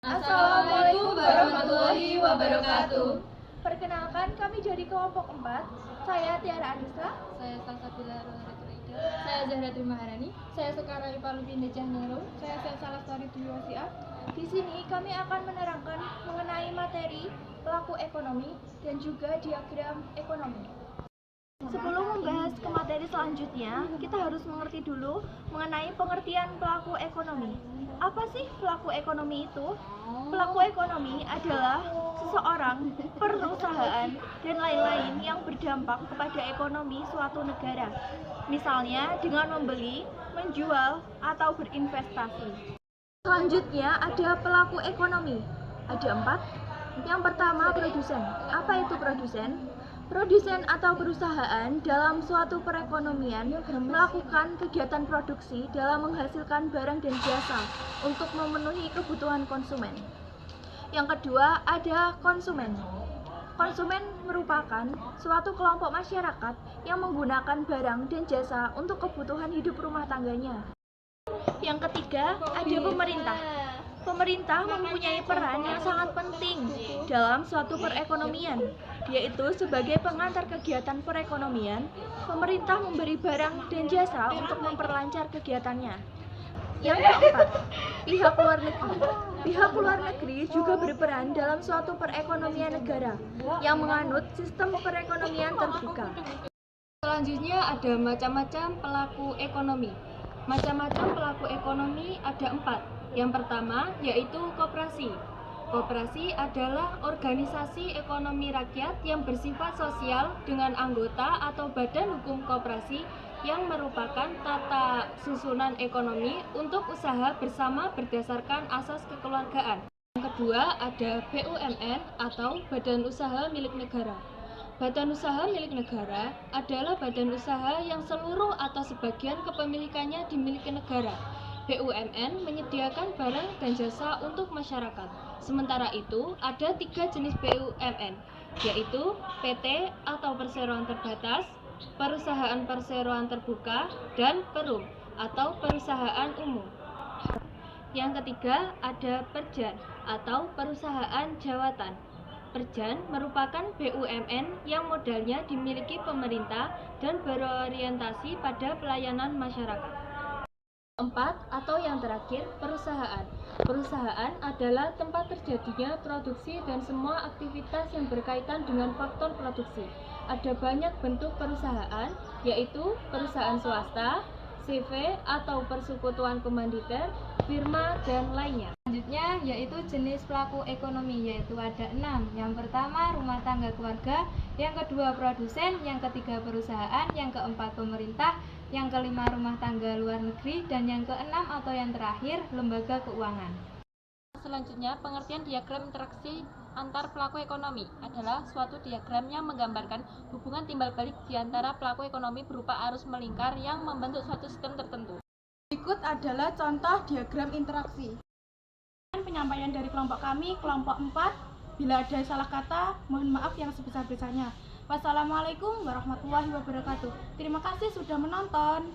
Assalamualaikum warahmatullahi wabarakatuh. Perkenalkan, kami dari kelompok 4. Saya Tiara Anissa. Saya Salsabila Roratuida. Saya Zahra Trimaharani. Saya Sekara Ipalupin Dejanero. Saya Salah Sari Duyosiap. Di sini kami akan menerangkan mengenai materi pelaku ekonomi dan juga diagram ekonomi. Sebelum membahas ke materi selanjutnya, kita harus mengerti dulu mengenai pengertian pelaku ekonomi. Apa sih pelaku ekonomi itu? Pelaku ekonomi adalah seseorang, perusahaan, dan lain-lain yang berdampak kepada ekonomi suatu negara. Misalnya dengan membeli, menjual, atau berinvestasi. Selanjutnya ada pelaku ekonomi. Ada 4. Yang pertama, produsen. Apa itu produsen? Produsen atau perusahaan dalam suatu perekonomian melakukan kegiatan produksi dalam menghasilkan barang dan jasa untuk memenuhi kebutuhan konsumen. Yang kedua, ada konsumen. Konsumen merupakan suatu kelompok masyarakat yang menggunakan barang dan jasa untuk kebutuhan hidup rumah tangganya. Yang ketiga, ada pemerintah. Pemerintah mempunyai peran yang sangat penting dalam suatu perekonomian, yaitu sebagai pengantar kegiatan perekonomian. Pemerintah memberi barang dan jasa untuk memperlancar kegiatannya. Yang keempat, pihak luar negeri. Pihak luar negeri juga berperan dalam suatu perekonomian negara yang menganut sistem perekonomian terbuka. Selanjutnya ada macam-macam pelaku ekonomi. Macam-macam pelaku ekonomi ada 4. Yang pertama yaitu koperasi. Koperasi adalah organisasi ekonomi rakyat yang bersifat sosial dengan anggota atau badan hukum koperasi yang merupakan tata susunan ekonomi untuk usaha bersama berdasarkan asas kekeluargaan. Yang kedua ada BUMN atau Badan Usaha Milik Negara. Badan usaha milik negara adalah badan usaha yang seluruh atau sebagian kepemilikannya dimiliki negara. BUMN menyediakan barang dan jasa untuk masyarakat. Sementara itu, ada 3 jenis BUMN, yaitu PT atau perseroan terbatas, perusahaan perseroan terbuka, dan perum atau perusahaan umum. Yang ketiga, ada Perjan atau perusahaan jawatan. Perjan merupakan BUMN yang modalnya dimiliki pemerintah dan berorientasi pada pelayanan masyarakat. 4. Atau yang terakhir, perusahaan. Perusahaan adalah tempat terjadinya produksi dan semua aktivitas yang berkaitan dengan faktor produksi. Ada banyak bentuk perusahaan, yaitu perusahaan swasta, CV atau persekutuan komanditer, firma, dan lainnya. Selanjutnya yaitu jenis pelaku ekonomi, yaitu ada 6. Yang pertama rumah tangga keluarga, yang kedua produsen, yang ketiga perusahaan, yang keempat pemerintah, yang kelima rumah tangga luar negeri, dan yang keenam atau yang terakhir lembaga keuangan. Selanjutnya, pengertian diagram interaksi antar pelaku ekonomi adalah suatu diagram yang menggambarkan hubungan timbal balik di antara pelaku ekonomi berupa arus melingkar yang membentuk suatu sistem tertentu. Berikut adalah contoh diagram interaksi. Penyampaian dari kelompok kami, kelompok 4. Bila ada salah kata, mohon maaf yang sebesar-besarnya. Wassalamualaikum warahmatullahi wabarakatuh. Terima kasih sudah menonton.